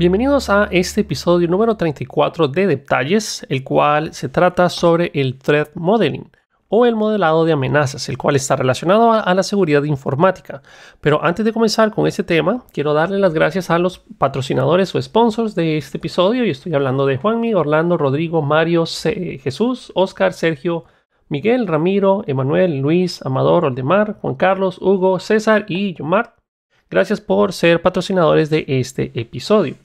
Bienvenidos a este episodio número 34 de Detalles, el cual se trata sobre el Threat Modeling o el modelado de amenazas, el cual está relacionado a la seguridad informática. Pero antes de comenzar con este tema, quiero darle las gracias a los patrocinadores o sponsors de este episodio. Y estoy hablando de Juanmi, Orlando, Rodrigo, Mario, Jesús, Oscar, Sergio, Miguel, Ramiro, Emanuel, Luis, Amador, Oldemar, Juan Carlos, Hugo, César y Yomar. Gracias por ser patrocinadores de este episodio.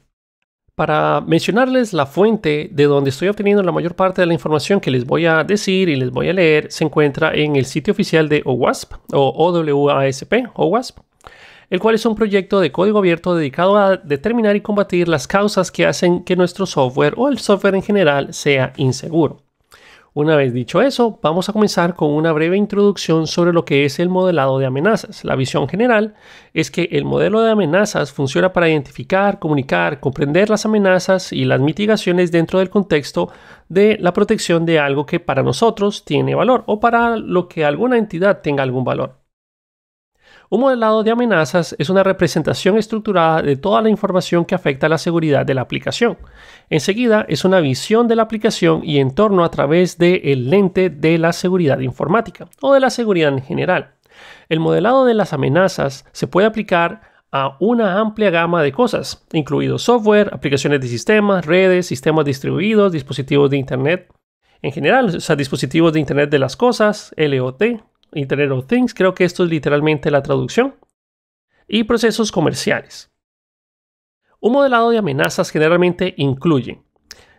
Para mencionarles la fuente de donde estoy obteniendo la mayor parte de la información que les voy a decir y les voy a leer, se encuentra en el sitio oficial de OWASP o OWASP, el cual es un proyecto de código abierto dedicado a determinar y combatir las causas que hacen que nuestro software o el software en general sea inseguro. Una vez dicho eso, vamos a comenzar con una breve introducción sobre lo que es el modelado de amenazas. La visión general es que el modelo de amenazas funciona para identificar, comunicar, comprender las amenazas y las mitigaciones dentro del contexto de la protección de algo que para nosotros tiene valor o para lo que alguna entidad tenga algún valor. Un modelado de amenazas es una representación estructurada de toda la información que afecta a la seguridad de la aplicación. Enseguida, es una visión de la aplicación y entorno a través del lente de la seguridad informática o de la seguridad en general. El modelado de las amenazas se puede aplicar a una amplia gama de cosas, incluido software, aplicaciones de sistemas, redes, sistemas distribuidos, dispositivos de Internet en general, o sea, dispositivos de Internet de las cosas, IoT, Internet of Things, creo que esto es literalmente la traducción, y procesos comerciales. Un modelado de amenazas generalmente incluye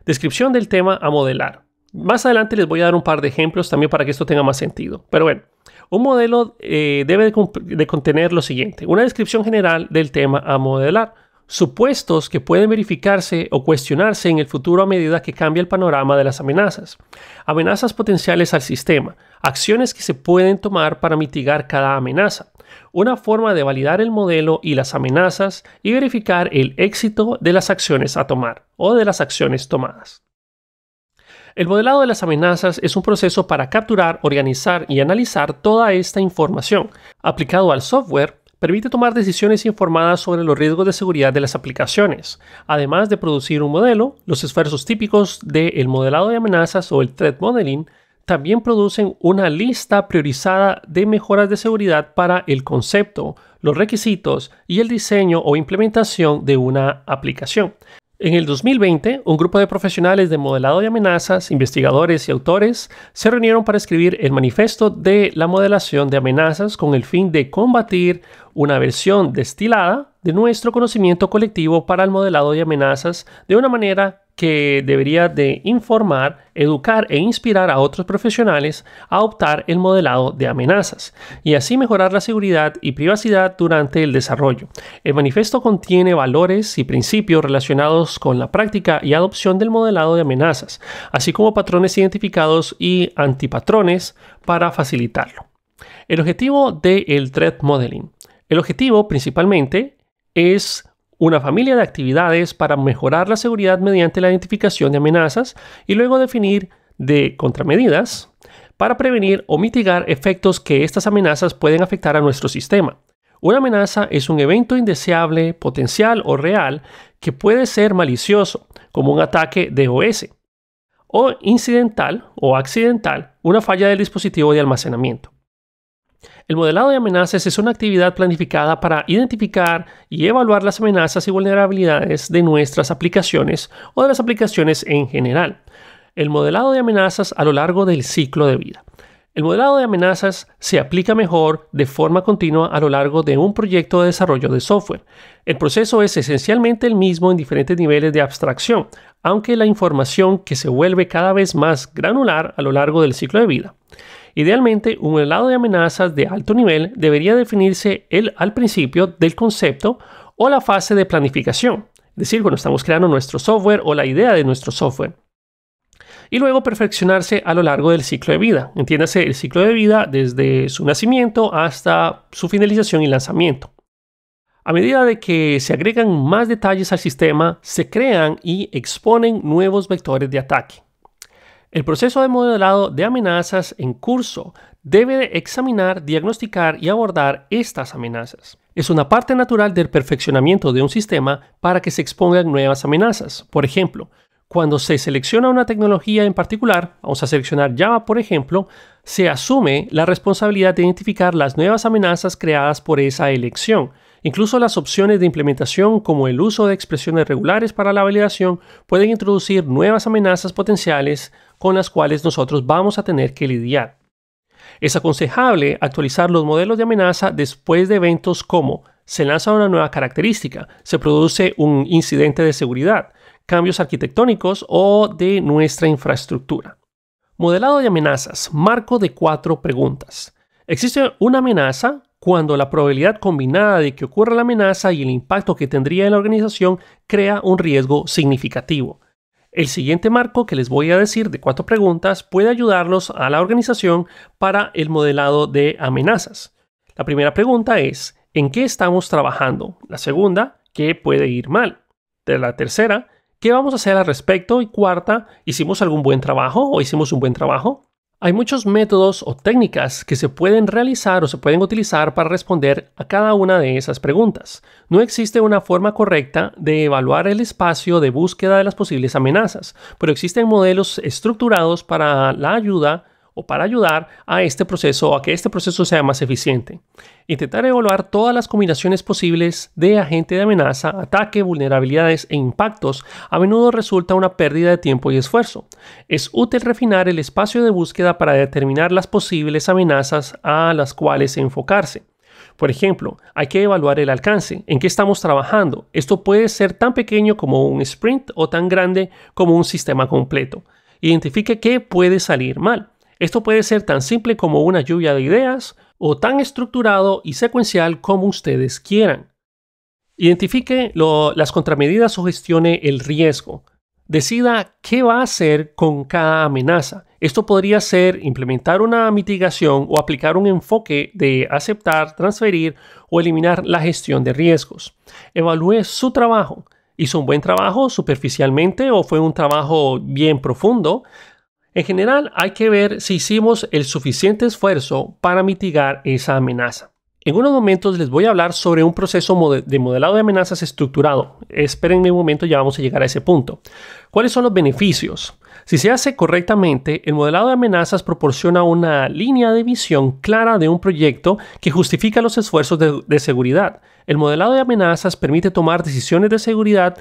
descripción del tema a modelar. Más adelante les voy a dar un par de ejemplos también para que esto tenga más sentido. Pero bueno, un modelo debe de contener lo siguiente: una descripción general del tema a modelar, supuestos que pueden verificarse o cuestionarse en el futuro a medida que cambia el panorama de las amenazas, amenazas potenciales al sistema, acciones que se pueden tomar para mitigar cada amenaza, una forma de validar el modelo y las amenazas y verificar el éxito de las acciones a tomar o de las acciones tomadas. El modelado de las amenazas es un proceso para capturar, organizar y analizar toda esta información. Aplicado al software, permite tomar decisiones informadas sobre los riesgos de seguridad de las aplicaciones. Además de producir un modelo, los esfuerzos típicos del modelado de amenazas o el Threat Modeling también producen una lista priorizada de mejoras de seguridad para el concepto, los requisitos y el diseño o implementación de una aplicación. En el 2020, un grupo de profesionales de modelado de amenazas, investigadores y autores se reunieron para escribir el manifiesto de la modelación de amenazas con el fin de combatir una versión destilada de nuestro conocimiento colectivo para el modelado de amenazas de una manera que debería de informar, educar e inspirar a otros profesionales a adoptar el modelado de amenazas y así mejorar la seguridad y privacidad durante el desarrollo. El manifiesto contiene valores y principios relacionados con la práctica y adopción del modelado de amenazas, así como patrones identificados y antipatrones para facilitarlo. El objetivo del Threat Modeling. El objetivo principalmente es una familia de actividades para mejorar la seguridad mediante la identificación de amenazas y luego definir de contramedidas para prevenir o mitigar efectos que estas amenazas pueden afectar a nuestro sistema. Una amenaza es un evento indeseable, potencial o real que puede ser malicioso, como un ataque DOS, o incidental o accidental, una falla del dispositivo de almacenamiento. El modelado de amenazas es una actividad planificada para identificar y evaluar las amenazas y vulnerabilidades de nuestras aplicaciones o de las aplicaciones en general. El modelado de amenazas a lo largo del ciclo de vida. El modelado de amenazas se aplica mejor de forma continua a lo largo de un proyecto de desarrollo de software. El proceso es esencialmente el mismo en diferentes niveles de abstracción, aunque la información que se vuelve cada vez más granular a lo largo del ciclo de vida. Idealmente, un modelado de amenazas de alto nivel debería definirse al principio del concepto o la fase de planificación, es decir, cuando estamos creando nuestro software o la idea de nuestro software, y luego perfeccionarse a lo largo del ciclo de vida. Entiéndase el ciclo de vida desde su nacimiento hasta su finalización y lanzamiento. A medida de que se agregan más detalles al sistema, se crean y exponen nuevos vectores de ataque. El proceso de modelado de amenazas en curso debe examinar, diagnosticar y abordar estas amenazas. Es una parte natural del perfeccionamiento de un sistema para que se expongan nuevas amenazas. Por ejemplo, cuando se selecciona una tecnología en particular, vamos a seleccionar Java por ejemplo, se asume la responsabilidad de identificar las nuevas amenazas creadas por esa elección. Incluso las opciones de implementación como el uso de expresiones regulares para la validación pueden introducir nuevas amenazas potenciales con las cuales nosotros vamos a tener que lidiar. Es aconsejable actualizar los modelos de amenaza después de eventos como se lanza una nueva característica, se produce un incidente de seguridad, cambios arquitectónicos o de nuestra infraestructura. Modelado de amenazas, marco de 4 preguntas. ¿Existe una amenaza? Cuando la probabilidad combinada de que ocurra la amenaza y el impacto que tendría en la organización crea un riesgo significativo. El siguiente marco que les voy a decir de 4 preguntas puede ayudarlos a la organización para el modelado de amenazas. La primera pregunta es, ¿en qué estamos trabajando? La segunda, ¿qué puede ir mal? De la tercera, ¿qué vamos a hacer al respecto? Y cuarta, ¿hicimos algún buen trabajo o hicimos un buen trabajo? Hay muchos métodos o técnicas que se pueden realizar o se pueden utilizar para responder a cada una de esas preguntas. No existe una forma correcta de evaluar el espacio de búsqueda de las posibles amenazas, pero existen modelos estructurados para la ayuda o para ayudar a este proceso, a que este proceso sea más eficiente. Intentar evaluar todas las combinaciones posibles de agente de amenaza, ataque, vulnerabilidades e impactos a menudo resulta una pérdida de tiempo y esfuerzo. Es útil refinar el espacio de búsqueda para determinar las posibles amenazas a las cuales enfocarse. Por ejemplo, hay que evaluar el alcance, en qué estamos trabajando. Esto puede ser tan pequeño como un sprint o tan grande como un sistema completo. Identifique qué puede salir mal. Esto puede ser tan simple como una lluvia de ideas o tan estructurado y secuencial como ustedes quieran. Identifique las contramedidas o gestione el riesgo. Decida qué va a hacer con cada amenaza. Esto podría ser implementar una mitigación o aplicar un enfoque de aceptar, transferir o eliminar la gestión de riesgos. Evalúe su trabajo. ¿Hizo un buen trabajo superficialmente o fue un trabajo bien profundo? En general, hay que ver si hicimos el suficiente esfuerzo para mitigar esa amenaza. En unos momentos les voy a hablar sobre un proceso de modelado de amenazas estructurado. Espérenme un momento, ya vamos a llegar a ese punto. ¿Cuáles son los beneficios? Si se hace correctamente, el modelado de amenazas proporciona una línea de visión clara de un proyecto que justifica los esfuerzos de seguridad. El modelado de amenazas permite tomar decisiones de seguridad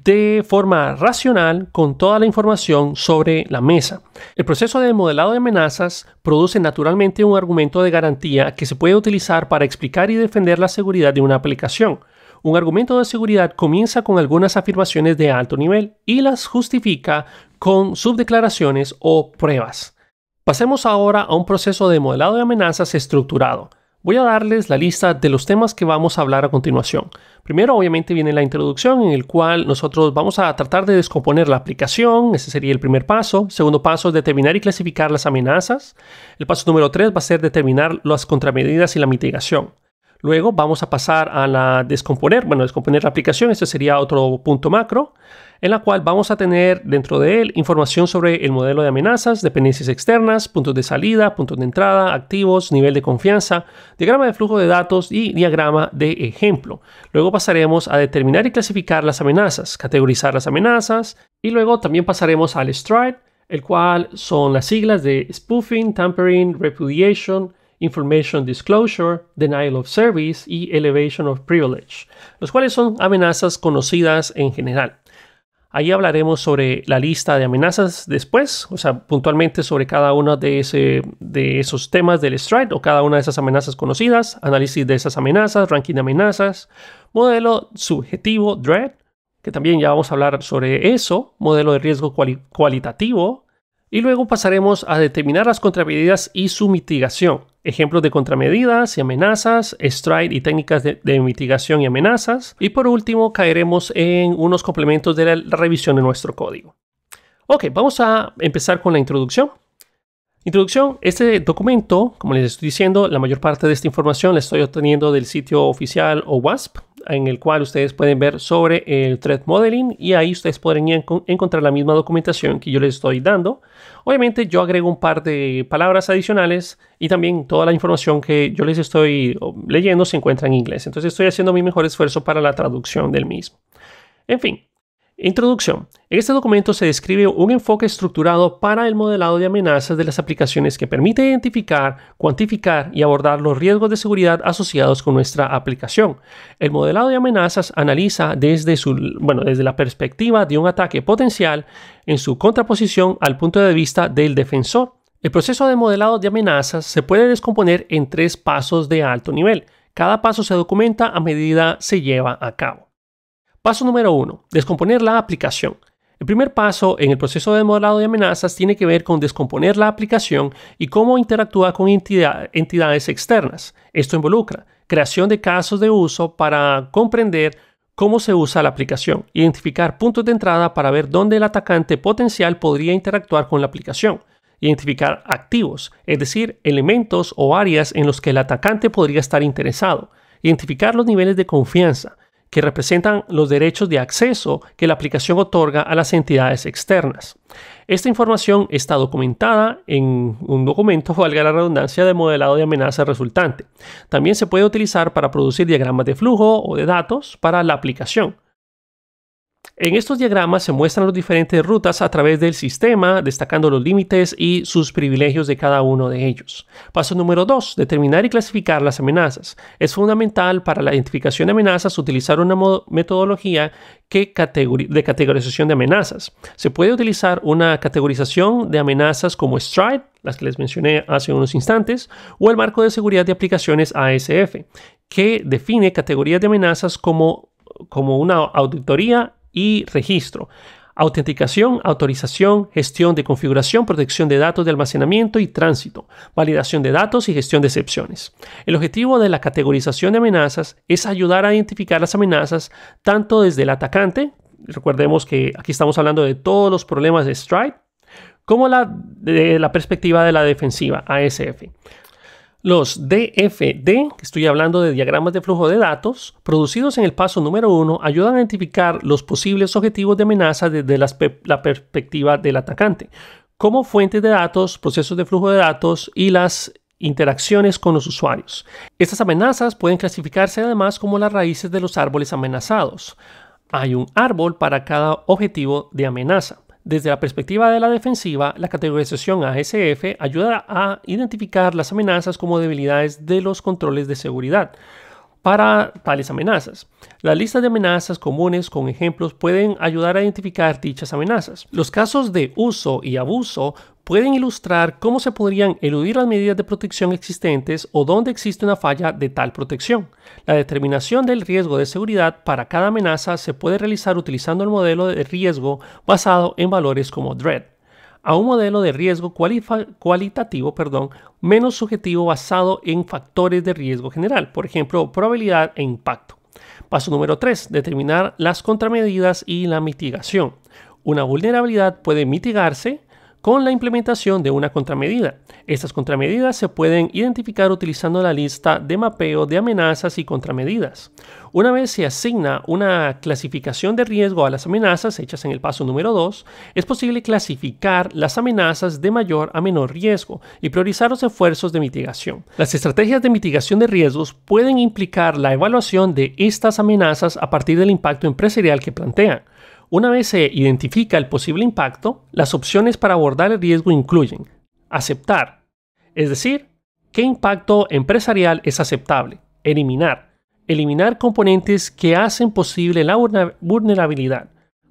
de forma racional con toda la información sobre la mesa. El proceso de modelado de amenazas produce naturalmente un argumento de garantía que se puede utilizar para explicar y defender la seguridad de una aplicación. Un argumento de seguridad comienza con algunas afirmaciones de alto nivel y las justifica con subdeclaraciones o pruebas. Pasemos ahora a un proceso de modelado de amenazas estructurado. Voy a darles la lista de los temas que vamos a hablar a continuación. Primero, obviamente, viene la introducción en el cual nosotros vamos a tratar de descomponer la aplicación. Ese sería el primer paso. Segundo paso es determinar y clasificar las amenazas. El paso número 3 va a ser determinar las contramedidas y la mitigación. Luego vamos a pasar a descomponer la aplicación. Este sería otro punto macro, en la cual vamos a tener dentro de él información sobre el modelo de amenazas, dependencias externas, puntos de salida, puntos de entrada, activos, nivel de confianza, diagrama de flujo de datos y diagrama de ejemplo. Luego pasaremos a determinar y clasificar las amenazas, categorizar las amenazas y luego también pasaremos al STRIDE, el cual son las siglas de Spoofing, Tampering, Repudiation, Information Disclosure, Denial of Service y Elevation of Privilege, los cuales son amenazas conocidas en general. Ahí hablaremos sobre la lista de amenazas después, o sea, puntualmente sobre cada uno de esos temas del STRIDE o cada una de esas amenazas conocidas, análisis de esas amenazas, ranking de amenazas, modelo subjetivo, DREAD, que también ya vamos a hablar sobre eso, modelo de riesgo cualitativo, y luego pasaremos a determinar las contramedidas y su mitigación. Ejemplos de contramedidas y amenazas, STRIDE y técnicas de mitigación y amenazas. Y por último, caeremos en unos complementos de la revisión de nuestro código. Ok, vamos a empezar con la introducción. Introducción, este documento, como les estoy diciendo, la mayor parte de esta información la estoy obteniendo del sitio oficial OWASP. en el cual ustedes pueden ver sobre el Threat Modeling y ahí ustedes podrían encontrar la misma documentación que yo les estoy dando. Obviamente yo agrego un par de palabras adicionales y también toda la información que yo les estoy leyendo se encuentra en inglés. Entonces estoy haciendo mi mejor esfuerzo para la traducción del mismo. En fin. Introducción. En este documento se describe un enfoque estructurado para el modelado de amenazas de las aplicaciones que permite identificar, cuantificar y abordar los riesgos de seguridad asociados con nuestra aplicación. El modelado de amenazas analiza desde la perspectiva de un ataque potencial en su contraposición al punto de vista del defensor. El proceso de modelado de amenazas se puede descomponer en 3 pasos de alto nivel. Cada paso se documenta a medida se lleva a cabo. Paso número 1. Descomponer la aplicación. El primer paso en el proceso de modelado de amenazas tiene que ver con descomponer la aplicación y cómo interactúa con entidades externas. Esto involucra creación de casos de uso para comprender cómo se usa la aplicación, identificar puntos de entrada para ver dónde el atacante potencial podría interactuar con la aplicación, identificar activos, es decir, elementos o áreas en los que el atacante podría estar interesado, identificar los niveles de confianza, que representan los derechos de acceso que la aplicación otorga a las entidades externas. Esta información está documentada en un documento, valga la redundancia, de modelado de amenaza resultante. También se puede utilizar para producir diagramas de flujo o de datos para la aplicación. En estos diagramas se muestran las diferentes rutas a través del sistema, destacando los límites y sus privilegios de cada uno de ellos. Paso número 2. Determinar y clasificar las amenazas. Es fundamental para la identificación de amenazas utilizar una metodología de categorización de amenazas. Se puede utilizar una categorización de amenazas como STRIDE, las que les mencioné hace unos instantes, o el marco de seguridad de aplicaciones ASF, que define categorías de amenazas como una auditoría y registro, autenticación, autorización, gestión de configuración, protección de datos de almacenamiento y tránsito, validación de datos y gestión de excepciones. El objetivo de la categorización de amenazas es ayudar a identificar las amenazas tanto desde el recordemos que aquí estamos hablando de todos los problemas de STRIDE, como de la perspectiva de la defensiva, ASF. Los DFD, que estoy hablando de diagramas de flujo de datos, producidos en el paso número 1, ayudan a identificar los posibles objetivos de amenaza desde la perspectiva del atacante, como fuentes de datos, procesos de flujo de datos y las interacciones con los usuarios. Estas amenazas pueden clasificarse además como las raíces de los árboles amenazados. Hay un árbol para cada objetivo de amenaza. Desde la perspectiva de la defensiva, la categorización ASF ayuda a identificar las amenazas como debilidades de los controles de seguridad para tales amenazas. Las listas de amenazas comunes con ejemplos pueden ayudar a identificar dichas amenazas. Los casos de uso y abuso pueden ilustrar cómo se podrían eludir las medidas de protección existentes o dónde existe una falla de tal protección. La determinación del riesgo de seguridad para cada amenaza se puede realizar utilizando el modelo de riesgo basado en valores como DREAD, a un modelo de riesgo cualitativo, menos subjetivo basado en factores de riesgo general, por ejemplo, probabilidad e impacto. Paso número 3. Determinar las contramedidas y la mitigación. Una vulnerabilidad puede mitigarse con la implementación de una contramedida. Estas contramedidas se pueden identificar utilizando la lista de mapeo de amenazas y contramedidas. Una vez se asigna una clasificación de riesgo a las amenazas hechas en el paso número 2, es posible clasificar las amenazas de mayor a menor riesgo y priorizar los esfuerzos de mitigación. Las estrategias de mitigación de riesgos pueden implicar la evaluación de estas amenazas a partir del impacto empresarial que plantean. Una vez se identifica el posible impacto, las opciones para abordar el riesgo incluyen aceptar, es decir, qué impacto empresarial es aceptable, eliminar componentes que hacen posible la vulnerabilidad,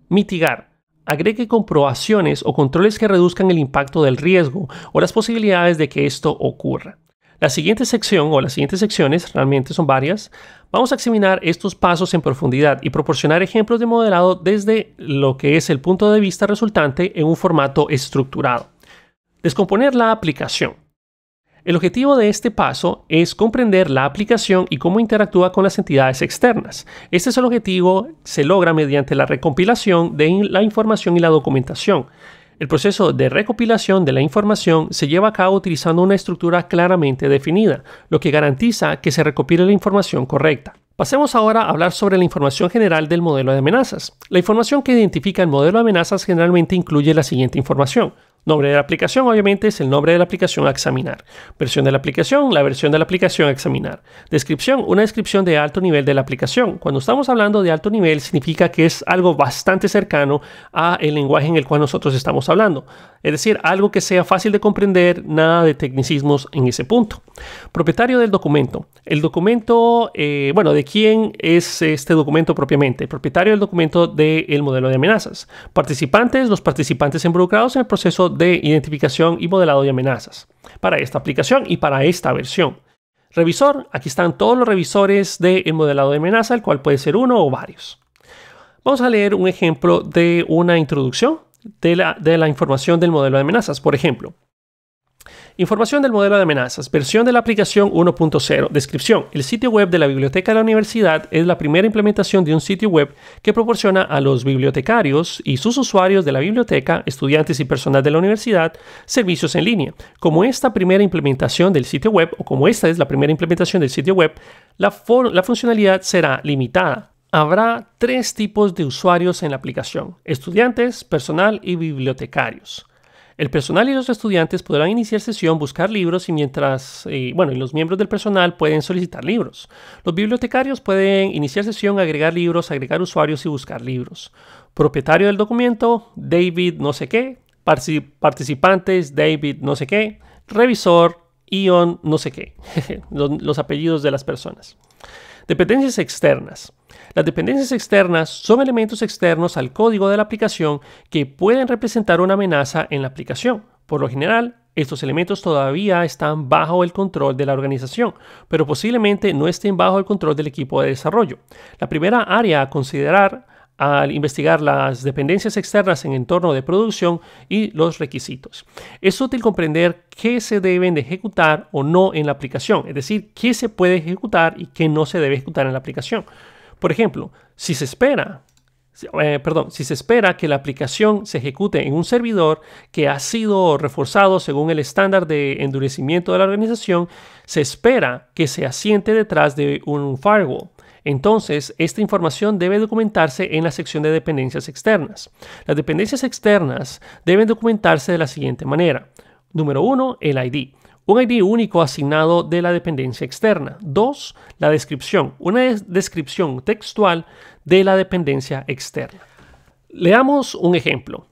mitigar, agregue comprobaciones o controles que reduzcan el impacto del riesgo o las posibilidades de que esto ocurra. La siguiente sección o las siguientes secciones, realmente son varias, vamos a examinar estos pasos en profundidad y proporcionar ejemplos de modelado desde lo que es el punto de vista resultante en un formato estructurado. Descomponer la aplicación. El objetivo de este paso es comprender la aplicación y cómo interactúa con las entidades externas. Este es el objetivo, se logra mediante la recompilación de la información y la documentación. El proceso de recopilación de la información se lleva a cabo utilizando una estructura claramente definida, lo que garantiza que se recopile la información correcta. Pasemos ahora a hablar sobre la información general del modelo de amenazas. La información que identifica el modelo de amenazas generalmente incluye la siguiente información. Nombre de la aplicación, obviamente, es el nombre de la aplicación a examinar. Versión de la aplicación, la versión de la aplicación a examinar. Descripción, una descripción de alto nivel de la aplicación. Cuando estamos hablando de alto nivel, significa que es algo bastante cercano al lenguaje en el cual nosotros estamos hablando. Es decir, algo que sea fácil de comprender, nada de tecnicismos en ese punto. Propietario del documento. El documento, ¿de quién es este documento propiamente? El propietario del documento del modelo de amenazas. Participantes, los participantes involucrados en el proceso de identificación y modelado de amenazas para esta aplicación y para esta versión. Revisor, aquí están todos los revisores del modelado de amenaza, el cual puede ser uno o varios. Vamos a leer un ejemplo de una introducción de la información del modelo de amenazas. Por ejemplo, información del modelo de amenazas, versión de la aplicación 1.0, descripción. El sitio web de la biblioteca de la universidad es la primera implementación de un sitio web que proporciona a los bibliotecarios y sus usuarios de la biblioteca, estudiantes y personal de la universidad, servicios en línea. Como esta es la primera implementación del sitio web, la funcionalidad será limitada. Habrá 3 tipos de usuarios en la aplicación: estudiantes, personal y bibliotecarios. El personal y los estudiantes podrán iniciar sesión, buscar libros y los miembros del personal pueden solicitar libros. Los bibliotecarios pueden iniciar sesión, agregar libros, agregar usuarios y buscar libros. Propietario del documento, David no sé qué. Participantes, David no sé qué. Revisor, Ion no sé qué. los apellidos de las personas. Dependencias externas. Las dependencias externas son elementos externos al código de la aplicación que pueden representar una amenaza en la aplicación. Por lo general, estos elementos todavía están bajo el control de la organización, pero posiblemente no estén bajo el control del equipo de desarrollo. La primera área a considerar al investigar las dependencias externas en entorno de producción y los requisitos. Es útil comprender qué se deben de ejecutar o no en la aplicación, es decir, qué se puede ejecutar y qué no se debe ejecutar en la aplicación. Por ejemplo, si se espera que la aplicación se ejecute en un servidor que ha sido reforzado según el estándar de endurecimiento de la organización, se espera que se asiente detrás de un firewall. Entonces, esta información debe documentarse en la sección de dependencias externas. Las dependencias externas deben documentarse de la siguiente manera. Número 1, el ID. Un ID único asignado de la dependencia externa. 2, la descripción. Una descripción textual de la dependencia externa. Leamos un ejemplo.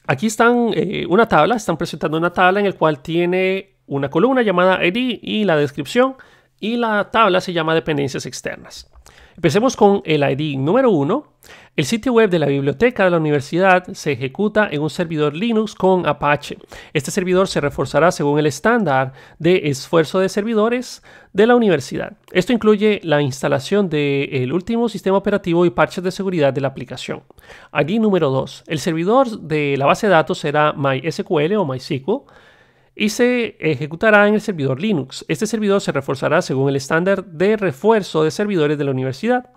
Aquí están están presentando una tabla en la cual tiene una columna llamada ID y la descripción, y la tabla se llama dependencias externas. Empecemos con el ID número 1. El sitio web de la biblioteca de la universidad se ejecuta en un servidor Linux con Apache. Este servidor se reforzará según el estándar de esfuerzo de servidores de la universidad. Esto incluye la instalación del último sistema operativo y parches de seguridad de la aplicación. ID número 2. El servidor de la base de datos será MySQL o MySQL y se ejecutará en el servidor Linux. Este servidor se reforzará según el estándar de refuerzo de servidores de la universidad.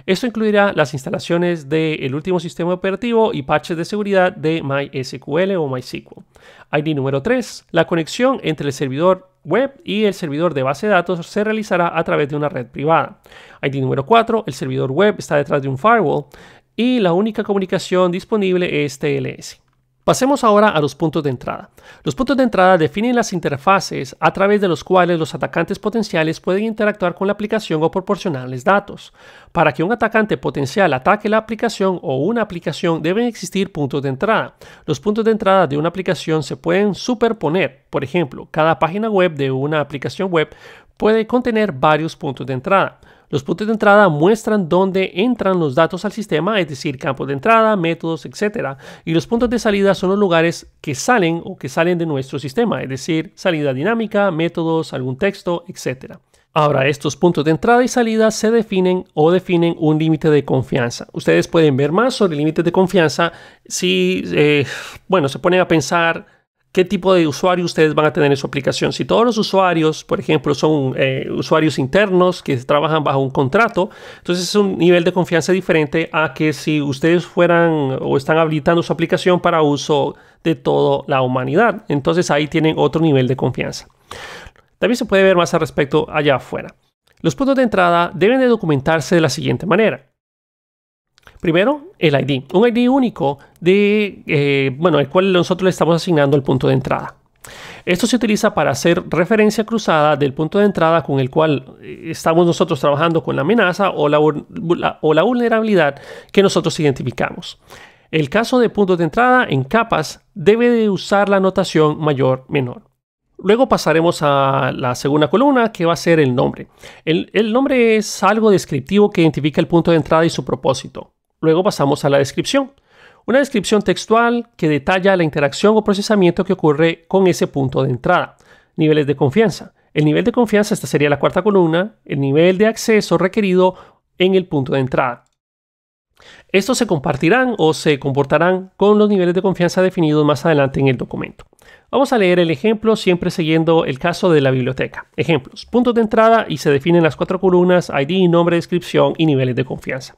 Esto incluirá las instalaciones del último sistema operativo y parches de seguridad de MySQL o MySQL. ID número 3. La conexión entre el servidor web y el servidor de base de datos se realizará a través de una red privada. ID número 4. El servidor web está detrás de un firewall y la única comunicación disponible es TLS. Pasemos ahora a los puntos de entrada. Los puntos de entrada definen las interfaces a través de los cuales los atacantes potenciales pueden interactuar con la aplicación o proporcionarles datos. Para que un atacante potencial ataque la aplicación o una aplicación deben existir puntos de entrada. Los puntos de entrada de una aplicación se pueden superponer. Por ejemplo, cada página web de una aplicación web puede contener varios puntos de entrada. Los puntos de entrada muestran dónde entran los datos al sistema, es decir, campos de entrada, métodos, etc. Y los puntos de salida son los lugares que salen de nuestro sistema, es decir, salida dinámica, métodos, algún texto, etc. Ahora, estos puntos de entrada y salida se definen un límite de confianza. Ustedes pueden ver más sobre límites de confianza si se ponen a pensar qué tipo de usuario ustedes van a tener en su aplicación. Si todos los usuarios, por ejemplo, son usuarios internos que trabajan bajo un contrato, entonces es un nivel de confianza diferente a que si ustedes fueran o están habilitando su aplicación para uso de toda la humanidad. Entonces ahí tienen otro nivel de confianza. También se puede ver más al respecto allá afuera. Los puntos de entrada deben de documentarse de la siguiente manera. Primero, el ID, un ID único el cual nosotros le estamos asignando el punto de entrada. Esto se utiliza para hacer referencia cruzada del punto de entrada con el cual estamos nosotros trabajando con la amenaza o la vulnerabilidad que nosotros identificamos. El caso de puntos de entrada en capas debe de usar la notación mayor-menor. Luego pasaremos a la segunda columna, que va a ser el nombre. El nombre es algo descriptivo que identifica el punto de entrada y su propósito. Luego pasamos a la descripción. Una descripción textual que detalla la interacción o procesamiento que ocurre con ese punto de entrada. Niveles de confianza. El nivel de confianza, esta sería la cuarta columna, el nivel de acceso requerido en el punto de entrada. Estos se compartirán o se comportarán con los niveles de confianza definidos más adelante en el documento. Vamos a leer el ejemplo siempre siguiendo el caso de la biblioteca. Ejemplos. Puntos de entrada y se definen las cuatro columnas ID, nombre, descripción y niveles de confianza.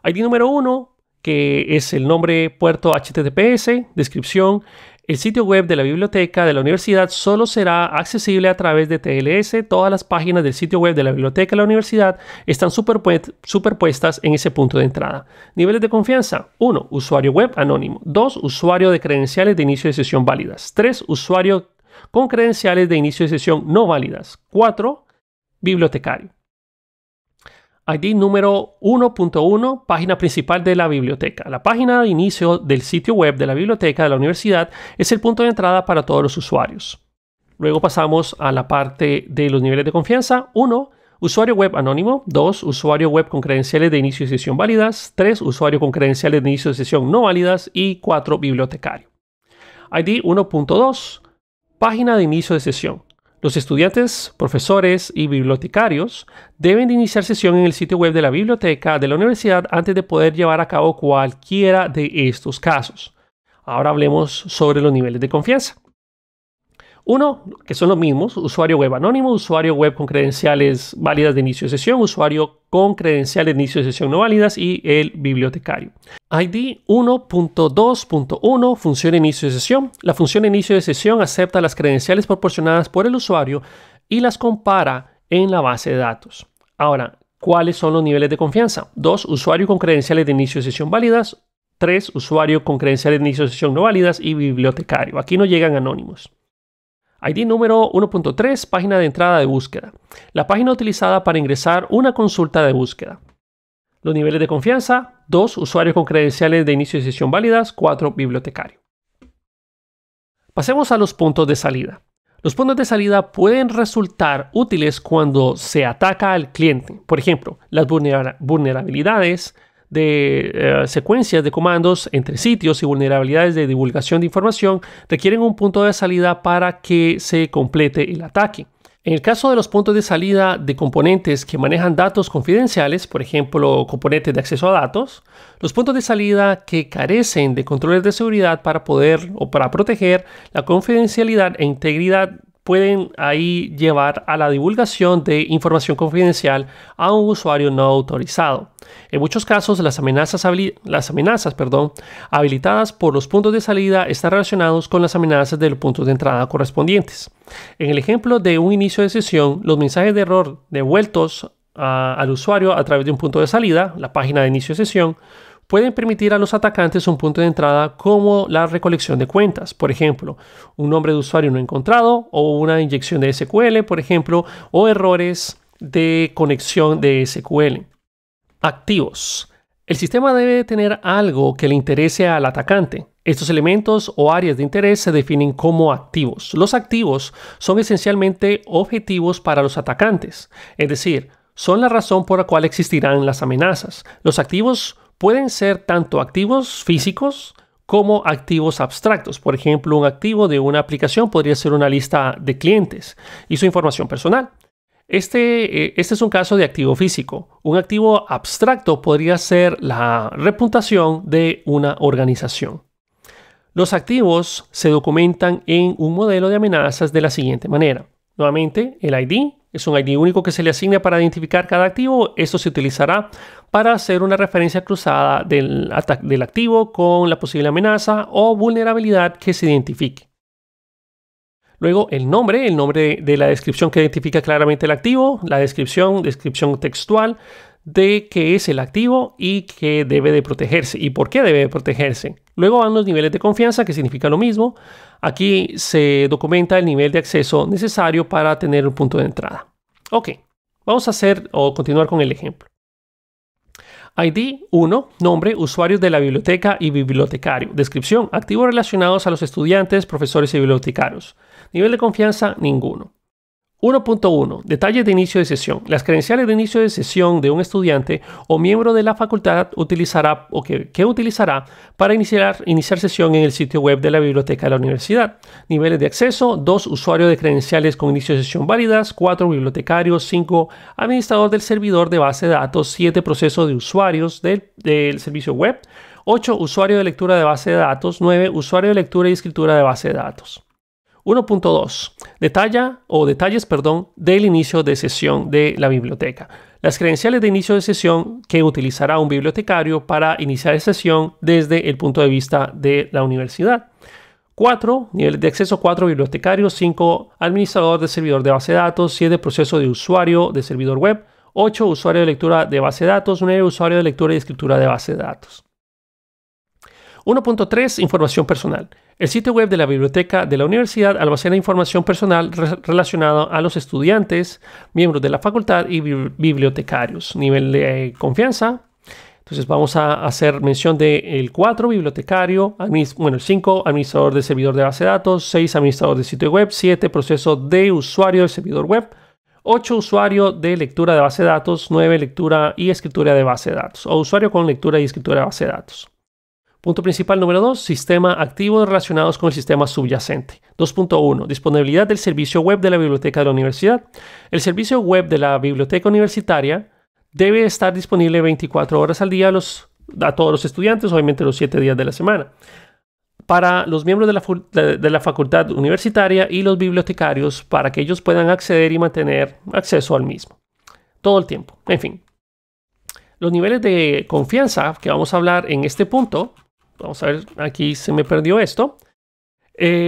ID número 1, que es el nombre puerto HTTPS, descripción. El sitio web de la biblioteca de la universidad solo será accesible a través de TLS. Todas las páginas del sitio web de la biblioteca de la universidad están superpuestas en ese punto de entrada. Niveles de confianza. 1. Usuario web anónimo. 2. Usuario de credenciales de inicio de sesión válidas. 3. Usuario con credenciales de inicio de sesión no válidas. 4. Bibliotecario. ID número 1.1, página principal de la biblioteca. La página de inicio del sitio web de la biblioteca de la universidad es el punto de entrada para todos los usuarios. Luego pasamos a la parte de los niveles de confianza. 1. Usuario web anónimo. 2. Usuario web con credenciales de inicio de sesión válidas. 3. Usuario con credenciales de inicio de sesión no válidas. Y 4. Bibliotecario. ID 1.2, página de inicio de sesión. Los estudiantes, profesores y bibliotecarios deben de iniciar sesión en el sitio web de la biblioteca de la universidad antes de poder llevar a cabo cualquiera de estos casos. Ahora hablemos sobre los niveles de confianza. 1, que son los mismos: usuario web anónimo, usuario web con credenciales válidas de inicio de sesión, usuario con credenciales de inicio de sesión no válidas y el bibliotecario. ID 1.2.1, función de inicio de sesión. La función de inicio de sesión acepta las credenciales proporcionadas por el usuario y las compara en la base de datos. Ahora, ¿cuáles son los niveles de confianza? 2, usuario con credenciales de inicio de sesión válidas. 3, usuario con credenciales de inicio de sesión no válidas y bibliotecario. Aquí no llegan anónimos. ID número 1.3, página de entrada de búsqueda. La página utilizada para ingresar una consulta de búsqueda. Los niveles de confianza: 2, usuario con credenciales de inicio de sesión válidas. 4, bibliotecario. Pasemos a los puntos de salida. Los puntos de salida pueden resultar útiles cuando se ataca al cliente. Por ejemplo, las vulnerabilidades de secuencias de comandos entre sitios y vulnerabilidades de divulgación de información requieren un punto de salida para que se complete el ataque. En el caso de los puntos de salida de componentes que manejan datos confidenciales, por ejemplo, componentes de acceso a datos, los puntos de salida que carecen de controles de seguridad para poder o para proteger la confidencialidad e integridad pueden ahí llevar a la divulgación de información confidencial a un usuario no autorizado. En muchos casos, las amenazas habilitadas por los puntos de salida están relacionados con las amenazas de los puntos de entrada correspondientes. En el ejemplo de un inicio de sesión, los mensajes de error devueltos al usuario a través de un punto de salida, la página de inicio de sesión, pueden permitir a los atacantes un punto de entrada como la recolección de cuentas, por ejemplo, un nombre de usuario no encontrado o una inyección de SQL, por ejemplo, o errores de conexión de SQL. Activos. El sistema debe tener algo que le interese al atacante. Estos elementos o áreas de interés se definen como activos. Los activos son esencialmente objetivos para los atacantes, es decir, son la razón por la cual existirán las amenazas. Los activos pueden ser tanto activos físicos como activos abstractos. Por ejemplo, un activo de una aplicación podría ser una lista de clientes y su información personal. Este es un caso de activo físico. Un activo abstracto podría ser la reputación de una organización. Los activos se documentan en un modelo de amenazas de la siguiente manera. Nuevamente, el ID es un ID único que se le asigna para identificar cada activo. Esto se utilizará para hacer una referencia cruzada del activo con la posible amenaza o vulnerabilidad que se identifique. Luego el nombre de la descripción que identifica claramente el activo, la descripción textual de qué es el activo y qué debe de protegerse y por qué debe de protegerse. Luego van los niveles de confianza, que significa lo mismo. Aquí se documenta el nivel de acceso necesario para tener un punto de entrada. Ok, vamos a continuar con el ejemplo. ID 1, nombre, usuarios de la biblioteca y bibliotecario. Descripción, activos relacionados a los estudiantes, profesores y bibliotecarios. Nivel de confianza, ninguno. 1.1. Detalles de inicio de sesión. Las credenciales de inicio de sesión de un estudiante o miembro de la facultad utilizará para iniciar sesión en el sitio web de la biblioteca de la universidad. Niveles de acceso: 2 usuarios de credenciales con inicio de sesión válidas, 4 bibliotecarios, 5 administrador del servidor de base de datos, 7 proceso de usuarios del servicio web, 8 usuario de lectura de base de datos, 9 usuario de lectura y escritura de base de datos. 1.2. Detalles del inicio de sesión de la biblioteca. Las credenciales de inicio de sesión que utilizará un bibliotecario para iniciar sesión desde el punto de vista de la universidad. 4. Niveles de acceso: 4 bibliotecarios, 5 administrador de servidor de base de datos, 7 proceso de usuario de servidor web, 8 usuario de lectura de base de datos, 9 usuario de lectura y escritura de base de datos. 1.3. Información personal. El sitio web de la biblioteca de la universidad almacena información personal relacionada a los estudiantes, miembros de la facultad y bibliotecarios. Nivel de confianza. Entonces vamos a hacer mención del 4, bibliotecario, el 5, administrador de servidor de base de datos, 6, administrador de sitio web, 7, proceso de usuario del servidor web, 8, usuario de lectura de base de datos, 9, lectura y escritura de base de datos, o usuario con lectura y escritura de base de datos. Punto principal número 2, sistema activo relacionados con el sistema subyacente. 2.1, disponibilidad del servicio web de la biblioteca de la universidad. El servicio web de la biblioteca universitaria debe estar disponible 24 horas al día a todos los estudiantes, obviamente los 7 días de la semana. Para los miembros de la facultad universitaria y los bibliotecarios, para que ellos puedan acceder y mantener acceso al mismo. Todo el tiempo, en fin. Los niveles de confianza que vamos a hablar en este punto, vamos a ver, aquí se me perdió esto,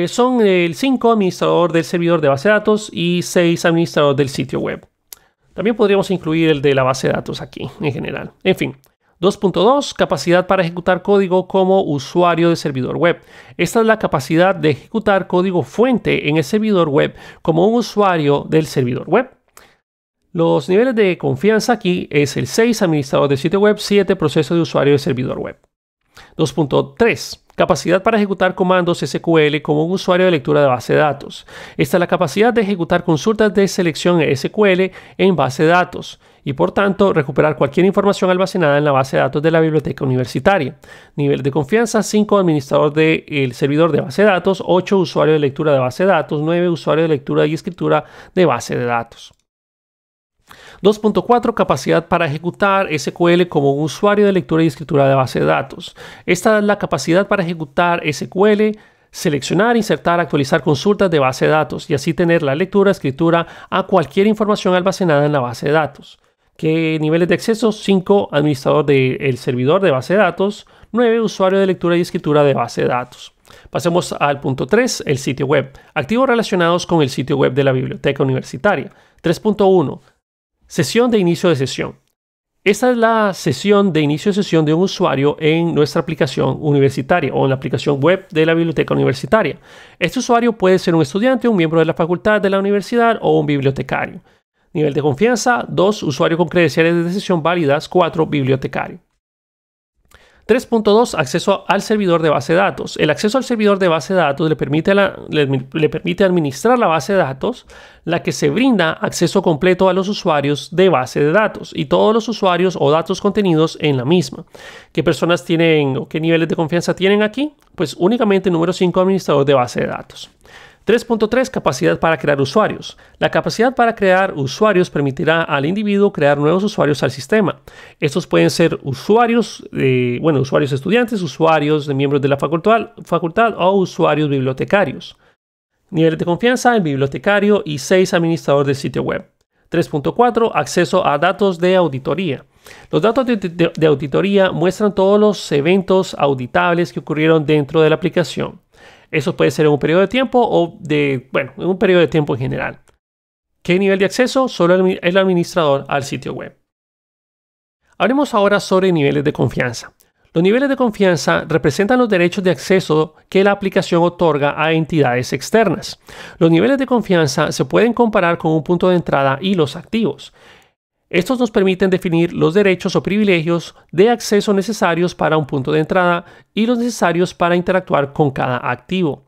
son el 5, administrador del servidor de base de datos, y 6, administrador del sitio web. También podríamos incluir el de la base de datos aquí, en general. En fin. 2.2, capacidad para ejecutar código como usuario de servidor web. Esta es la capacidad de ejecutar código fuente en el servidor web como un usuario del servidor web. Los niveles de confianza aquí es el 6, administrador del sitio web, 7, proceso de usuario de servidor web. 2.3, capacidad para ejecutar comandos SQL como un usuario de lectura de base de datos. Esta es la capacidad de ejecutar consultas de selección SQL en base de datos y, por tanto, recuperar cualquier información almacenada en la base de datos de la biblioteca universitaria. Nivel de confianza: 5, administrador del servidor de base de datos, 8, usuario de lectura de base de datos, 9, usuario de lectura y escritura de base de datos. 2.4, capacidad para ejecutar SQL como un usuario de lectura y escritura de base de datos. Esta es la capacidad para ejecutar SQL, seleccionar, insertar, actualizar consultas de base de datos y así tener la lectura, escritura a cualquier información almacenada en la base de datos. ¿Qué niveles de acceso? 5, administrador del servidor de base de datos, 9, usuario de lectura y escritura de base de datos. Pasemos al punto 3, el sitio web. Activos relacionados con el sitio web de la biblioteca universitaria. 3.1. Sesión de inicio de sesión. Esta es la sesión de inicio de sesión de un usuario en nuestra aplicación universitaria o en la aplicación web de la biblioteca universitaria. Este usuario puede ser un estudiante, un miembro de la facultad de la universidad o un bibliotecario. Nivel de confianza: 2, usuario con credenciales de sesión válidas, 4, bibliotecario. 3.2, acceso al servidor de base de datos. El acceso al servidor de base de datos le permite administrar la base de datos, la que se brinda acceso completo a los usuarios de base de datos y todos los usuarios o datos contenidos en la misma. ¿Qué personas tienen o qué niveles de confianza tienen aquí? Pues únicamente número 5, administrador de base de datos. 3.3, capacidad para crear usuarios. La capacidad para crear usuarios permitirá al individuo crear nuevos usuarios al sistema. Estos pueden ser usuarios estudiantes, usuarios de miembros de la facultad o usuarios bibliotecarios. Niveles de confianza: el bibliotecario y 6, administrador del sitio web. 3.4, acceso a datos de auditoría. Los datos de auditoría muestran todos los eventos auditables que ocurrieron dentro de la aplicación. Eso puede ser en un periodo de tiempo o en un periodo de tiempo en general. ¿Qué nivel de acceso? Solo el administrador al sitio web. Hablemos ahora sobre niveles de confianza. Los niveles de confianza representan los derechos de acceso que la aplicación otorga a entidades externas. Los niveles de confianza se pueden comparar con un punto de entrada y los activos. Estos nos permiten definir los derechos o privilegios de acceso necesarios para un punto de entrada y los necesarios para interactuar con cada activo.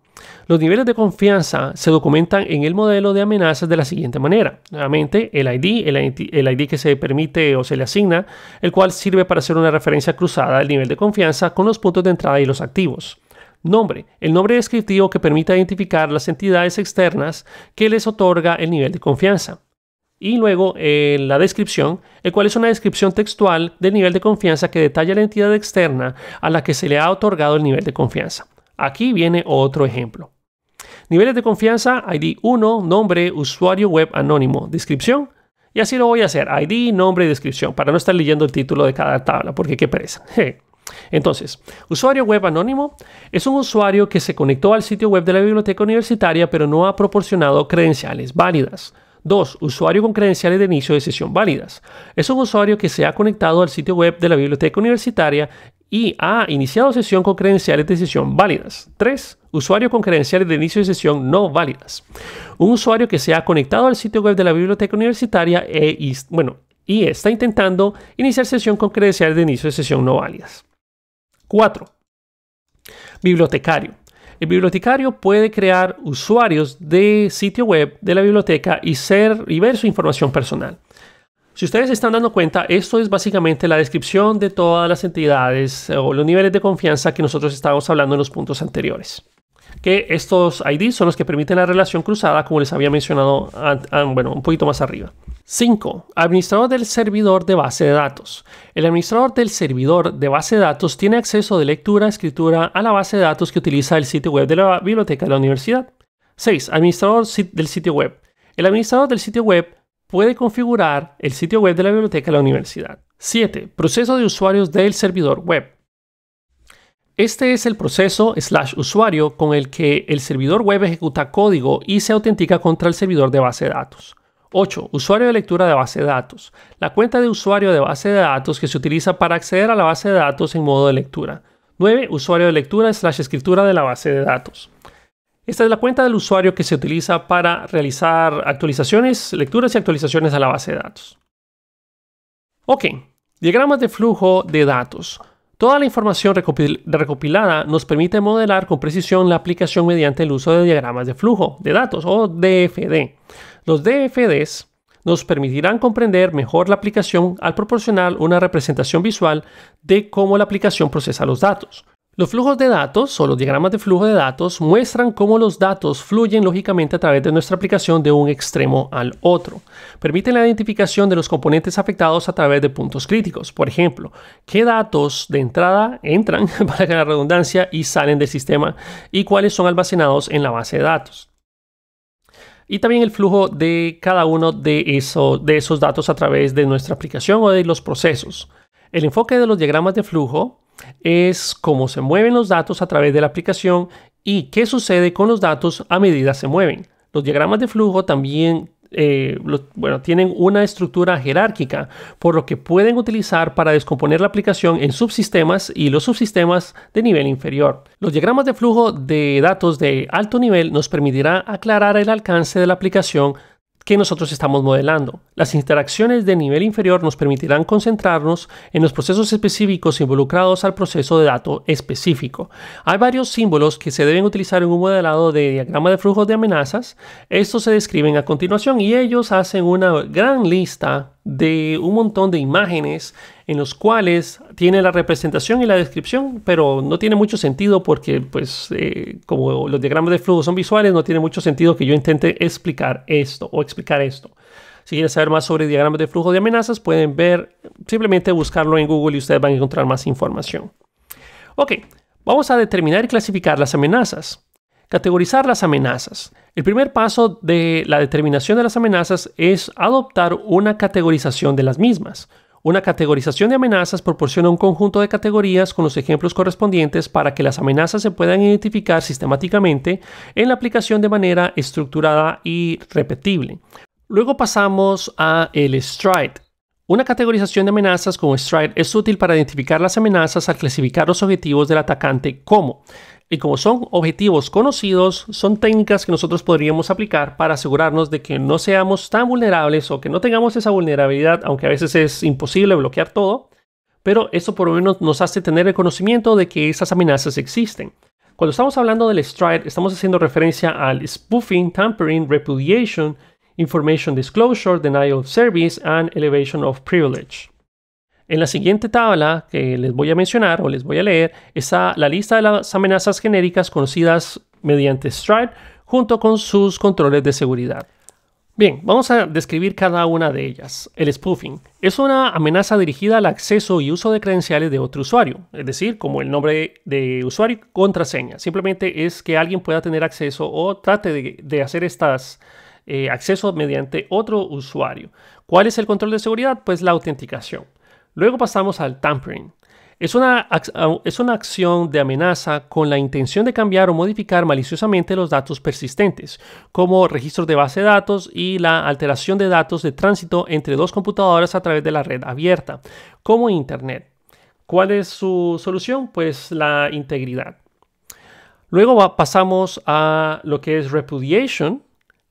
Los niveles de confianza se documentan en el modelo de amenazas de la siguiente manera. Nuevamente, el ID que se permite o se le asigna, el cual sirve para hacer una referencia cruzada del nivel de confianza con los puntos de entrada y los activos. Nombre, el nombre descriptivo que permite identificar las entidades externas que les otorga el nivel de confianza. Y luego la descripción, el cual es una descripción textual del nivel de confianza que detalla la entidad externa a la que se le ha otorgado el nivel de confianza. Aquí viene otro ejemplo. Niveles de confianza, ID 1, nombre, usuario web anónimo, descripción. Y así lo voy a hacer, ID, nombre y descripción, para no estar leyendo el título de cada tabla, porque qué pereza. Entonces, usuario web anónimo es un usuario que se conectó al sitio web de la biblioteca universitaria, pero no ha proporcionado credenciales válidas. 2. Usuario con credenciales de inicio de sesión válidas. Es un usuario que se ha conectado al sitio web de la biblioteca universitaria y ha iniciado sesión con credenciales de sesión válidas. 3. Usuario con credenciales de inicio de sesión no válidas. Un usuario que se ha conectado al sitio web de la biblioteca universitaria y está intentando iniciar sesión con credenciales de inicio de sesión no válidas. 4. Bibliotecario. El bibliotecario puede crear usuarios de sitio web de la biblioteca y ver su información personal. Si ustedes se están dando cuenta, esto es básicamente la descripción de todas las entidades o los niveles de confianza que nosotros estábamos hablando en los puntos anteriores. Que estos IDs son los que permiten la relación cruzada, como les había mencionado un poquito más arriba. 5. Administrador del servidor de base de datos. El administrador del servidor de base de datos tiene acceso de lectura, escritura a la base de datos que utiliza el sitio web de la biblioteca de la universidad. 6. Administrador del sitio web. El administrador del sitio web puede configurar el sitio web de la biblioteca de la universidad. 7. Proceso de usuarios del servidor web. Este es el proceso /usuario con el que el servidor web ejecuta código y se autentica contra el servidor de base de datos. 8. Usuario de lectura de base de datos. La cuenta de usuario de base de datos que se utiliza para acceder a la base de datos en modo de lectura. 9. Usuario de lectura /escritura de la base de datos. Esta es la cuenta del usuario que se utiliza para realizar actualizaciones, lecturas y actualizaciones a la base de datos. Ok, diagramas de flujo de datos. Toda la información recopilada nos permite modelar con precisión la aplicación mediante el uso de diagramas de flujo de datos o DFD. Los DFDs nos permitirán comprender mejor la aplicación al proporcionar una representación visual de cómo la aplicación procesa los datos. Los flujos de datos o los diagramas de flujo de datos muestran cómo los datos fluyen lógicamente a través de nuestra aplicación de un extremo al otro. Permiten la identificación de los componentes afectados a través de puntos críticos. Por ejemplo, qué datos de entrada entran, para la redundancia, y salen del sistema y cuáles son almacenados en la base de datos. Y también el flujo de cada uno de esos datos a través de nuestra aplicación o de los procesos. El enfoque de los diagramas de flujo es cómo se mueven los datos a través de la aplicación y qué sucede con los datos a medida se mueven. Los diagramas de flujo también tienen una estructura jerárquica, por lo que pueden utilizar para descomponer la aplicación en subsistemas y los subsistemas de nivel inferior. Los diagramas de flujo de datos de alto nivel nos permitirá aclarar el alcance de la aplicación que nosotros estamos modelando. Las interacciones de nivel inferior nos permitirán concentrarnos en los procesos específicos involucrados al proceso de datos específico. Hay varios símbolos que se deben utilizar en un modelado de diagrama de flujos de amenazas. Estos se describen a continuación y ellos hacen una gran lista de un montón de imágenes en los cuales tiene la representación y la descripción, pero no tiene mucho sentido porque como los diagramas de flujo son visuales, no tiene mucho sentido que yo intente explicar esto. Si quieren saber más sobre diagramas de flujo de amenazas, pueden simplemente buscarlo en Google y ustedes van a encontrar más información. Ok, vamos a determinar y clasificar las amenazas. Categorizar las amenazas. El primer paso de la determinación de las amenazas es adoptar una categorización de las mismas. Una categorización de amenazas proporciona un conjunto de categorías con los ejemplos correspondientes para que las amenazas se puedan identificar sistemáticamente en la aplicación de manera estructurada y repetible. Luego pasamos a el STRIDE. Una categorización de amenazas como STRIDE es útil para identificar las amenazas al clasificar los objetivos del atacante como. Y como son objetivos conocidos, son técnicas que nosotros podríamos aplicar para asegurarnos de que no seamos tan vulnerables o que no tengamos esa vulnerabilidad, aunque a veces es imposible bloquear todo, pero eso por lo menos nos hace tener el conocimiento de que esas amenazas existen. Cuando estamos hablando del STRIDE, estamos haciendo referencia al spoofing, tampering, repudiation, information disclosure, denial of service, and elevation of privilege. En la siguiente tabla que les voy a mencionar o les voy a leer está la lista de las amenazas genéricas conocidas mediante STRIDE junto con sus controles de seguridad. Bien, vamos a describir cada una de ellas. El spoofing es una amenaza dirigida al acceso y uso de credenciales de otro usuario, es decir, como el nombre de usuario y contraseña. Simplemente es que alguien pueda tener acceso o trate de hacer estas accesos mediante otro usuario. ¿Cuál es el control de seguridad? Pues la autenticación. Luego pasamos al tampering. Es una acción de amenaza con la intención de cambiar o modificar maliciosamente los datos persistentes, como registros de base de datos y la alteración de datos de tránsito entre dos computadoras a través de la red abierta, como Internet. ¿Cuál es su solución? Pues la integridad. Luego pasamos a lo que es repudiation.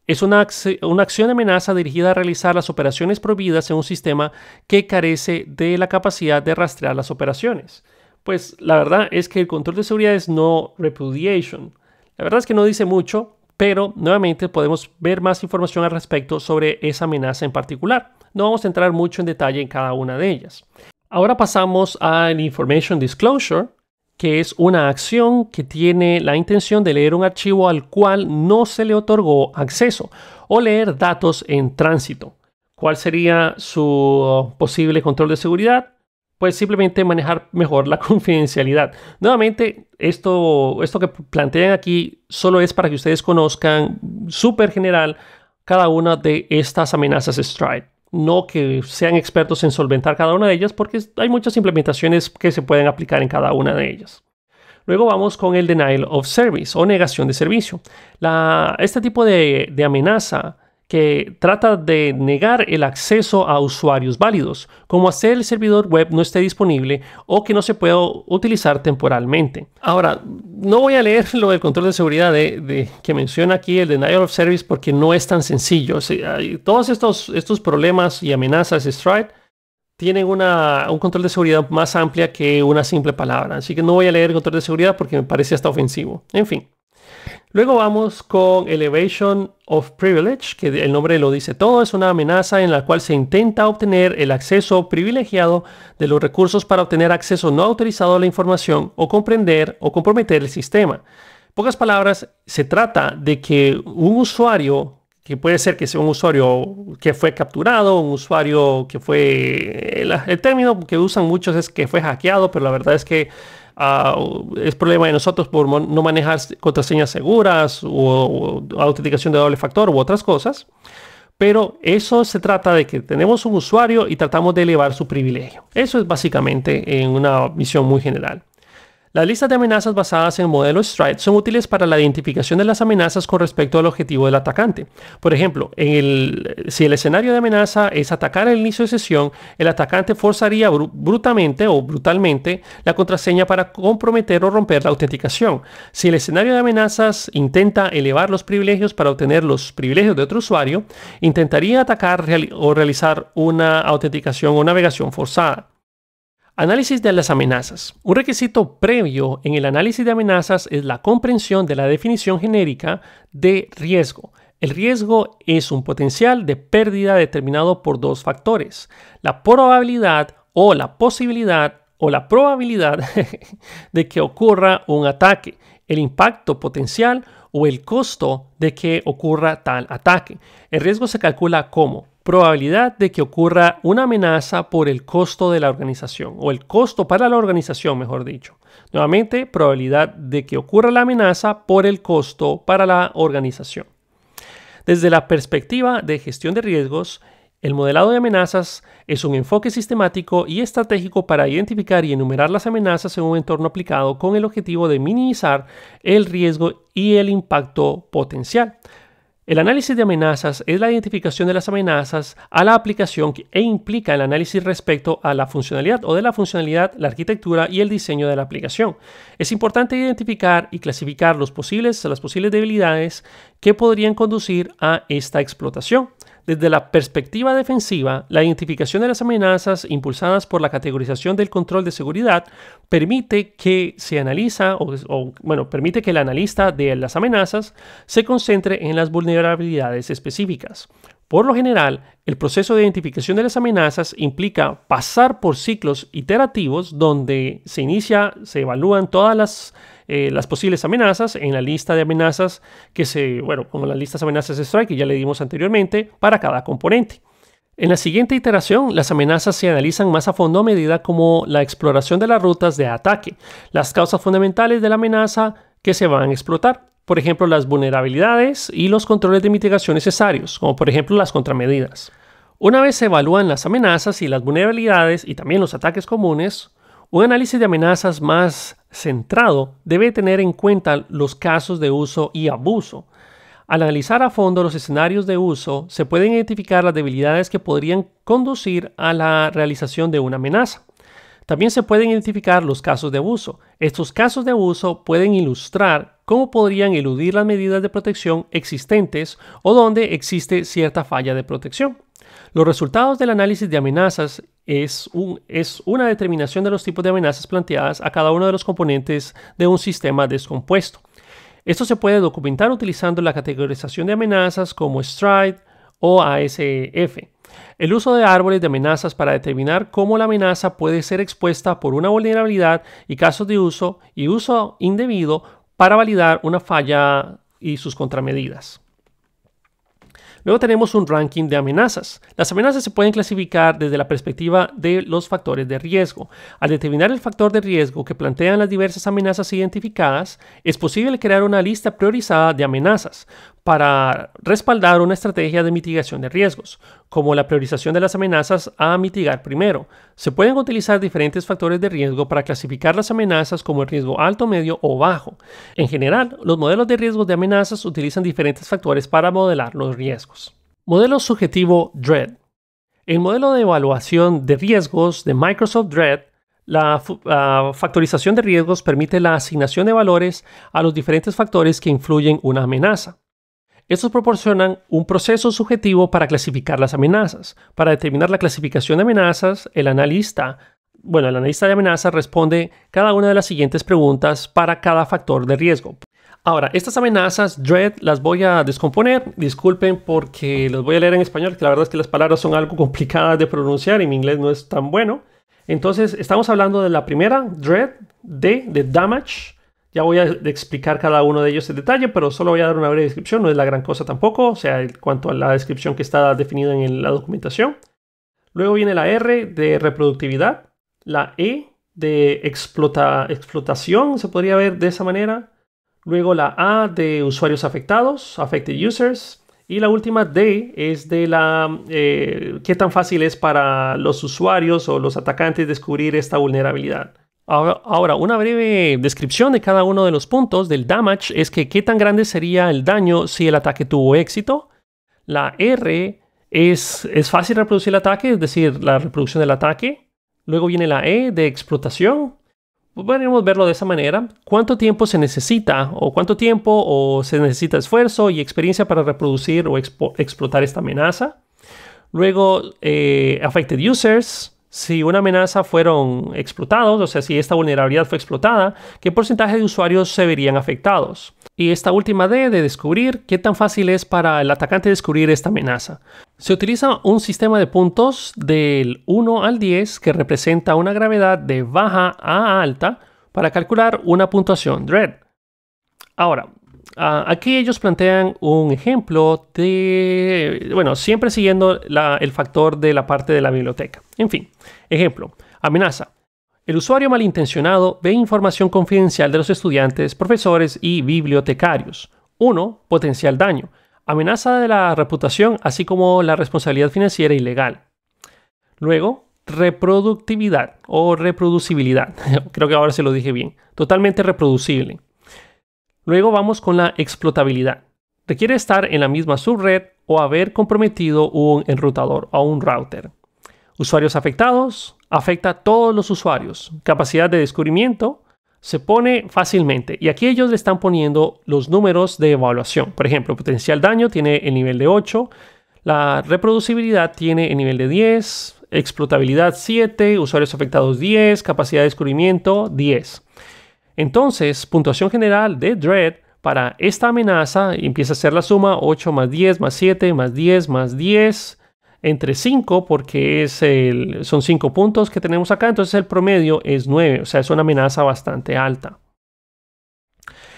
Es una acción de amenaza dirigida a realizar las operaciones prohibidas en un sistema que carece de la capacidad de rastrear las operaciones. Pues la verdad es que el control de seguridad es no repudiation. La verdad es que no dice mucho, pero nuevamente podemos ver más información al respecto sobre esa amenaza en particular. No vamos a entrar mucho en detalle en cada una de ellas. Ahora pasamos al information disclosure, que es una acción que tiene la intención de leer un archivo al cual no se le otorgó acceso o leer datos en tránsito. ¿Cuál sería su posible control de seguridad? Pues simplemente manejar mejor la confidencialidad. Nuevamente, esto que plantean aquí solo es para que ustedes conozcan súper general cada una de estas amenazas STRIDE. No que sean expertos en solventar cada una de ellas, porque hay muchas implementaciones que se pueden aplicar en cada una de ellas. Luego vamos con el denial of service o negación de servicio. Este tipo de amenaza que trata de negar el acceso a usuarios válidos, como hacer el servidor web no esté disponible o que no se pueda utilizar temporalmente. Ahora, no voy a leer lo del control de seguridad que menciona aquí el denial of service porque no es tan sencillo. O sea, todos estos problemas y amenazas STRIDE tienen un control de seguridad más amplia que una simple palabra. Así que no voy a leer el control de seguridad porque me parece hasta ofensivo. En fin. Luego vamos con Elevation of Privilege, que el nombre lo dice todo. Es una amenaza en la cual se intenta obtener el acceso privilegiado de los recursos para obtener acceso no autorizado a la información o comprender o comprometer el sistema. En pocas palabras, se trata de que un usuario, que puede ser que sea un usuario que fue capturado, un usuario que fue... El término que usan muchos es que fue hackeado, pero la verdad es que es problema de nosotros por no manejar contraseñas seguras o autenticación de doble factor u otras cosas. Pero eso se trata de que tenemos un usuario y tratamos de elevar su privilegio. Eso es básicamente en una visión muy general. Las listas de amenazas basadas en el modelo STRIDE son útiles para la identificación de las amenazas con respecto al objetivo del atacante. Por ejemplo, si el escenario de amenaza es atacar al inicio de sesión, el atacante forzaría brutalmente la contraseña para comprometer o romper la autenticación. Si el escenario de amenazas intenta elevar los privilegios para obtener los privilegios de otro usuario, intentaría atacar o realizar una autenticación o navegación forzada. Análisis de las amenazas. Un requisito previo en el análisis de amenazas es la comprensión de la definición genérica de riesgo. El riesgo es un potencial de pérdida determinado por dos factores: la probabilidad o la posibilidad o la probabilidad de que ocurra un ataque, el impacto potencial o el costo de que ocurra tal ataque. El riesgo se calcula como probabilidad de que ocurra una amenaza por el costo de la organización, o el costo para la organización, mejor dicho. Nuevamente, probabilidad de que ocurra la amenaza por el costo para la organización. Desde la perspectiva de gestión de riesgos, El modelado de amenazas es un enfoque sistemático y estratégico para identificar y enumerar las amenazas en un entorno aplicado con el objetivo de minimizar el riesgo y el impacto potencial. El análisis de amenazas es la identificación de las amenazas a la aplicación e implica el análisis respecto a la funcionalidad o de la funcionalidad, la arquitectura y el diseño de la aplicación. Es importante identificar y clasificar las posibles debilidades que podrían conducir a esta explotación. Desde la perspectiva defensiva, la identificación de las amenazas impulsadas por la categorización del control de seguridad permite que permite que el analista de las amenazas se concentre en las vulnerabilidades específicas. Por lo general, el proceso de identificación de las amenazas implica pasar por ciclos iterativos donde se evalúan todas las posibles amenazas en la lista de amenazas como las listas de amenazas de strike que ya le dimos anteriormente para cada componente. En la siguiente iteración, las amenazas se analizan más a fondo a medida como la exploración de las rutas de ataque, las causas fundamentales de la amenaza que se van a explotar. Por ejemplo, las vulnerabilidades y los controles de mitigación necesarios, como por ejemplo las contramedidas. Una vez se evalúan las amenazas y las vulnerabilidades y también los ataques comunes, un análisis de amenazas más centrado debe tener en cuenta los casos de uso y abuso. Al analizar a fondo los escenarios de uso, se pueden identificar las debilidades que podrían conducir a la realización de una amenaza. También se pueden identificar los casos de abuso. Estos casos de abuso pueden ilustrar cómo podrían eludir las medidas de protección existentes o donde existe cierta falla de protección. Los resultados del análisis de amenazas es una determinación de los tipos de amenazas planteadas a cada uno de los componentes de un sistema descompuesto. Esto se puede documentar utilizando la categorización de amenazas como STRIDE o ASF. El uso de árboles de amenazas para determinar cómo la amenaza puede ser expuesta por una vulnerabilidad y casos de uso y uso indebido para validar una falla y sus contramedidas. Luego tenemos un ranking de amenazas. Las amenazas se pueden clasificar desde la perspectiva de los factores de riesgo. Al determinar el factor de riesgo que plantean las diversas amenazas identificadas, es posible crear una lista priorizada de amenazas para respaldar una estrategia de mitigación de riesgos, como la priorización de las amenazas a mitigar primero. Se pueden utilizar diferentes factores de riesgo para clasificar las amenazas como el riesgo alto, medio o bajo. En general, los modelos de riesgos de amenazas utilizan diferentes factores para modelar los riesgos. Modelo subjetivo DREAD. El modelo de evaluación de riesgos de Microsoft DREAD, la factorización de riesgos permite la asignación de valores a los diferentes factores que influyen en una amenaza. Estos proporcionan un proceso subjetivo para clasificar las amenazas. Para determinar la clasificación de amenazas, el analista de amenazas responde cada una de las siguientes preguntas para cada factor de riesgo. Ahora, estas amenazas DREAD las voy a descomponer. Disculpen porque los voy a leer en español, que la verdad es que las palabras son algo complicadas de pronunciar y mi inglés no es tan bueno. Entonces, estamos hablando de la primera, DREAD, D de damage. Ya voy a explicar cada uno de ellos en detalle, pero solo voy a dar una breve descripción, no es la gran cosa tampoco, o sea, en cuanto a la descripción que está definida en la documentación. Luego viene la R de reproductividad, la E de explotación, se podría ver de esa manera. Luego la A de usuarios afectados, affected users. Y la última D es de qué tan fácil es para los usuarios o los atacantes descubrir esta vulnerabilidad. Ahora, una breve descripción de cada uno de los puntos del damage es que qué tan grande sería el daño si el ataque tuvo éxito. La R es fácil reproducir el ataque, es decir, la reproducción del ataque. Luego viene la E de explotación. Podríamos verlo de esa manera. ¿Cuánto tiempo se necesita o se necesita esfuerzo y experiencia para reproducir o explotar esta amenaza? Luego, affected users. Si una amenaza fueron explotados, o sea, si esta vulnerabilidad fue explotada, ¿qué porcentaje de usuarios se verían afectados? Y esta última D de descubrir, ¿qué tan fácil es para el atacante descubrir esta amenaza? Se utiliza un sistema de puntos del 1 al 10 que representa una gravedad de baja a alta para calcular una puntuación DREAD. Ahora, aquí ellos plantean un ejemplo siempre siguiendo el factor de la parte de la biblioteca. En fin, ejemplo, amenaza. El usuario malintencionado ve información confidencial de los estudiantes, profesores y bibliotecarios. 1. Potencial daño. amenaza de la reputación, así como la responsabilidad financiera y legal. Luego, reproductividad o reproducibilidad. Creo que ahora se lo dije bien. Totalmente reproducible. Luego vamos con la explotabilidad. Requiere estar en la misma subred o haber comprometido un enrutador o un router. Usuarios afectados. Afecta a todos los usuarios. Capacidad de descubrimiento. Se pone fácilmente. Y aquí ellos le están poniendo los números de evaluación. Por ejemplo, potencial daño tiene el nivel de 8. La reproducibilidad tiene el nivel de 10. Explotabilidad 7, usuarios afectados 10, capacidad de descubrimiento 10. Entonces, puntuación general de Dread para esta amenaza empieza a ser la suma 8 más 10 más 7 más 10 más 10 entre 5 porque son 5 puntos que tenemos acá, entonces el promedio es 9, o sea, es una amenaza bastante alta.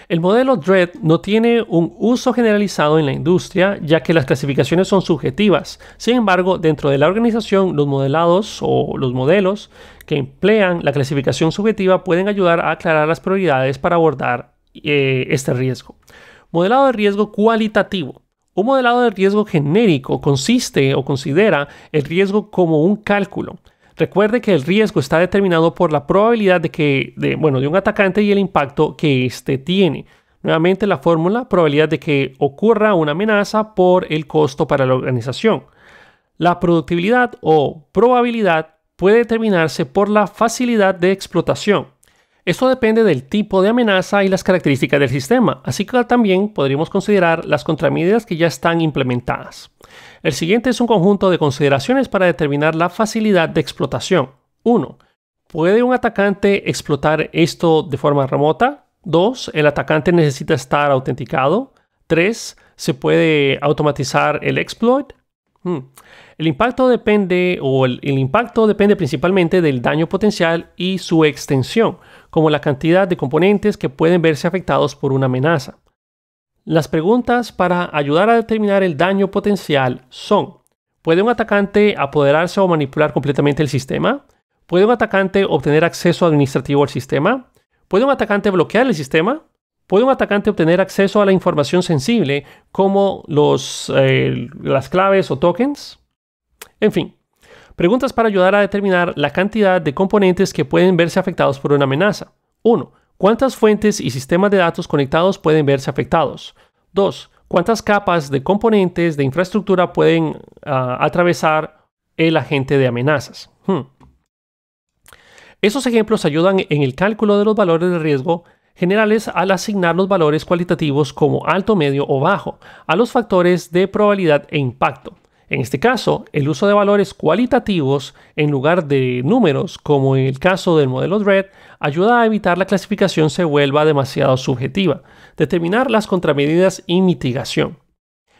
El modelo Dread no tiene un uso generalizado en la industria, ya que las clasificaciones son subjetivas. Sin embargo, dentro de la organización, los modelados o los modelos que emplean la clasificación subjetiva pueden ayudar a aclarar las prioridades para abordar este riesgo. Modelado de riesgo cualitativo. Un modelado de riesgo genérico consiste o considera el riesgo como un cálculo. Recuerde que el riesgo está determinado por la probabilidad de un atacante y el impacto que éste tiene. Nuevamente la fórmula, probabilidad de que ocurra una amenaza por el costo para la organización. La productibilidad o probabilidad puede determinarse por la facilidad de explotación. Esto depende del tipo de amenaza y las características del sistema, así que también podríamos considerar las contramedidas que ya están implementadas. El siguiente es un conjunto de consideraciones para determinar la facilidad de explotación. 1. ¿Puede un atacante explotar esto de forma remota? 2. ¿El atacante necesita estar autenticado? 3. ¿Se puede automatizar el exploit? El impacto depende principalmente del daño potencial y su extensión, como la cantidad de componentes que pueden verse afectados por una amenaza. Las preguntas para ayudar a determinar el daño potencial son: ¿puede un atacante apoderarse o manipular completamente el sistema? ¿Puede un atacante obtener acceso administrativo al sistema? ¿Puede un atacante bloquear el sistema? ¿Puede un atacante obtener acceso a la información sensible como las claves o tokens? En fin, preguntas para ayudar a determinar la cantidad de componentes que pueden verse afectados por una amenaza. 1. ¿Cuántas fuentes y sistemas de datos conectados pueden verse afectados? 2. ¿Cuántas capas de componentes de infraestructura pueden atravesar el agente de amenazas? Esos ejemplos ayudan en el cálculo de los valores de riesgo generales al asignar los valores cualitativos como alto, medio o bajo a los factores de probabilidad e impacto. En este caso, el uso de valores cualitativos en lugar de números, como en el caso del modelo Dread, ayuda a evitar la clasificación se vuelva demasiado subjetiva, determinar las contramedidas y mitigación.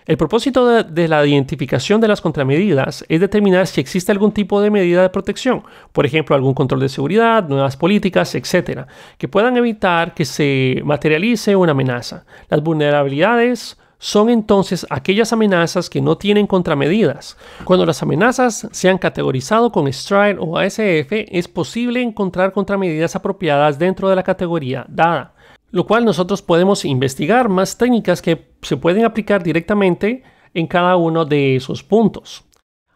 El propósito de la identificación de las contramedidas es determinar si existe algún tipo de medida de protección, por ejemplo, algún control de seguridad, nuevas políticas, etc., que puedan evitar que se materialice una amenaza. Las vulnerabilidades son entonces aquellas amenazas que no tienen contramedidas. Cuando las amenazas se han categorizado con STRIDE o ASF, es posible encontrar contramedidas apropiadas dentro de la categoría dada, lo cual nosotros podemos investigar más técnicas que se pueden aplicar directamente en cada uno de esos puntos.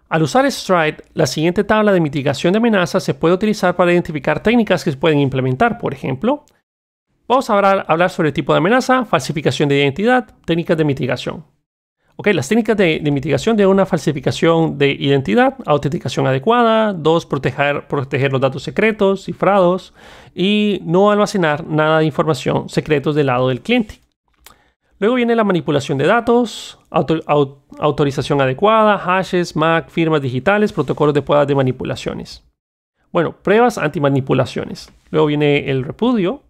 Al usar STRIDE, la siguiente tabla de mitigación de amenazas se puede utilizar para identificar técnicas que se pueden implementar. Por ejemplo, vamos a hablar sobre el tipo de amenaza, falsificación de identidad, técnicas de mitigación. Las técnicas de mitigación de una falsificación de identidad: autenticación adecuada. 2. Proteger los datos secretos, cifrados. Y no almacenar nada de información secretos del lado del cliente. Luego viene la manipulación de datos, autorización adecuada, hashes, MAC, firmas digitales, protocolos de pruebas de manipulaciones. Pruebas antimanipulaciones. Luego viene el repudio.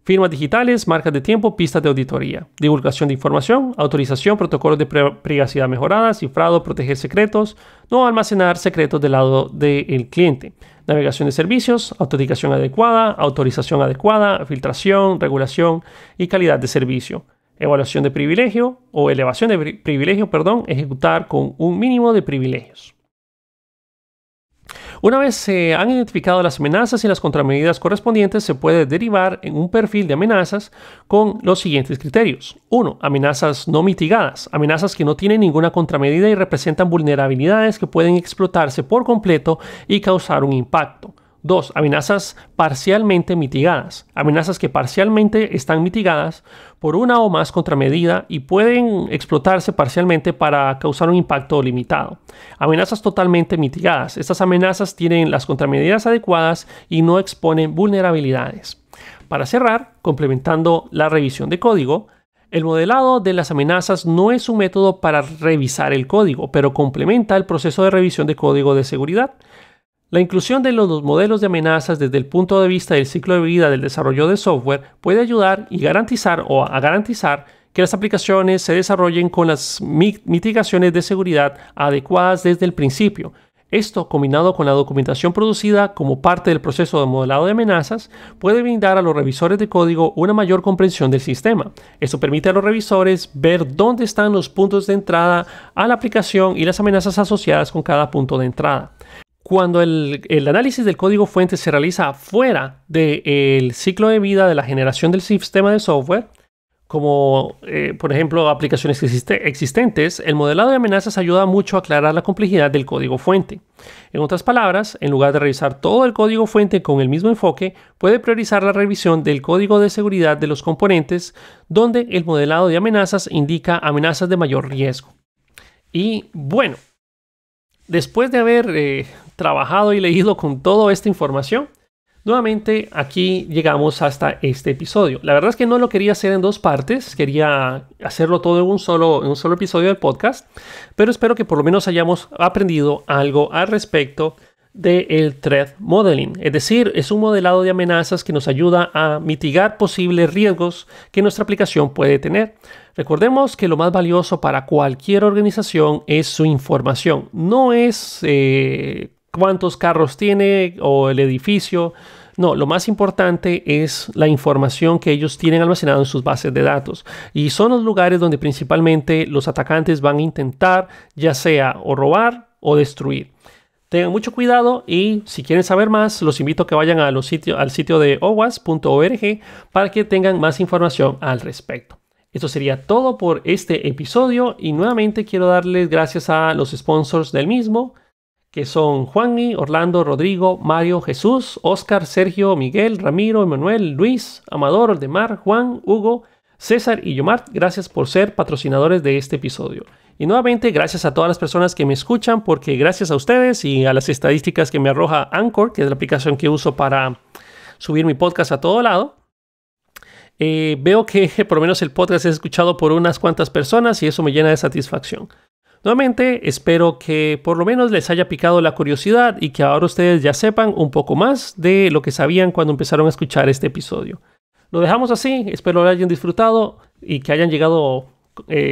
Firmas digitales, marcas de tiempo, pistas de auditoría, divulgación de información, autorización, protocolos de privacidad mejorada, cifrado, proteger secretos, no almacenar secretos del lado del cliente, navegación de servicios, autenticación adecuada, autorización adecuada, filtración, regulación y calidad de servicio, evaluación de privilegio o elevación de privilegio, ejecutar con un mínimo de privilegios. Una vez se han identificado las amenazas y las contramedidas correspondientes, se puede derivar en un perfil de amenazas con los siguientes criterios. 1. Amenazas no mitigadas. Amenazas que no tienen ninguna contramedida y representan vulnerabilidades que pueden explotarse por completo y causar un impacto. 2. Amenazas parcialmente mitigadas. Amenazas que parcialmente están mitigadas por una o más contramedida y pueden explotarse parcialmente para causar un impacto limitado. Amenazas totalmente mitigadas. Estas amenazas tienen las contramedidas adecuadas y no exponen vulnerabilidades. Para cerrar, complementando la revisión de código, el modelado de las amenazas no es un método para revisar el código, pero complementa el proceso de revisión de código de seguridad. La inclusión de los modelos de amenazas desde el punto de vista del ciclo de vida del desarrollo de software puede ayudar y garantizar que las aplicaciones se desarrollen con las mitigaciones de seguridad adecuadas desde el principio. Esto, combinado con la documentación producida como parte del proceso de modelado de amenazas, puede brindar a los revisores de código una mayor comprensión del sistema. Esto permite a los revisores ver dónde están los puntos de entrada a la aplicación y las amenazas asociadas con cada punto de entrada. Cuando el análisis del código fuente se realiza fuera del ciclo de vida de la generación del sistema de software, como por ejemplo aplicaciones existentes, el modelado de amenazas ayuda mucho a aclarar la complejidad del código fuente. En otras palabras, en lugar de revisar todo el código fuente con el mismo enfoque, puede priorizar la revisión del código de seguridad de los componentes, donde el modelado de amenazas indica amenazas de mayor riesgo. Y bueno, después de haber trabajado y leído con toda esta información, nuevamente aquí llegamos hasta este episodio. La verdad es que no lo quería hacer en dos partes, quería hacerlo todo en un solo episodio del podcast, pero espero que por lo menos hayamos aprendido algo al respecto del Threat Modeling. Es decir, es un modelado de amenazas que nos ayuda a mitigar posibles riesgos que nuestra aplicación puede tener. Recordemos que lo más valioso para cualquier organización es su información. No es cuántos carros tiene o el edificio. No, lo más importante es la información que ellos tienen almacenada en sus bases de datos. Y son los lugares donde principalmente los atacantes van a intentar ya sea o robar o destruir. Tengan mucho cuidado y si quieren saber más, los invito a que vayan al sitio de OWASP.org para que tengan más información al respecto. Esto sería todo por este episodio y nuevamente quiero darles gracias a los sponsors del mismo, que son Juanmi, Orlando, Rodrigo, Mario, Jesús, Oscar, Sergio, Miguel, Ramiro, Emanuel, Luis, Amador, Oldemar, Juan, Hugo, César y Yomar. Gracias por ser patrocinadores de este episodio. Y nuevamente gracias a todas las personas que me escuchan, porque gracias a ustedes y a las estadísticas que me arroja Anchor, que es la aplicación que uso para subir mi podcast a todo lado, veo que por lo menos el podcast es escuchado por unas cuantas personas y eso me llena de satisfacción. Nuevamente espero que por lo menos les haya picado la curiosidad y que ahora ustedes ya sepan un poco más de lo que sabían cuando empezaron a escuchar este episodio. Lo dejamos así, espero lo hayan disfrutado y que hayan llegado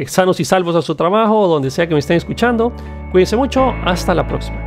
sanos y salvos a su trabajo o donde sea que me estén escuchando. Cuídense mucho, hasta la próxima.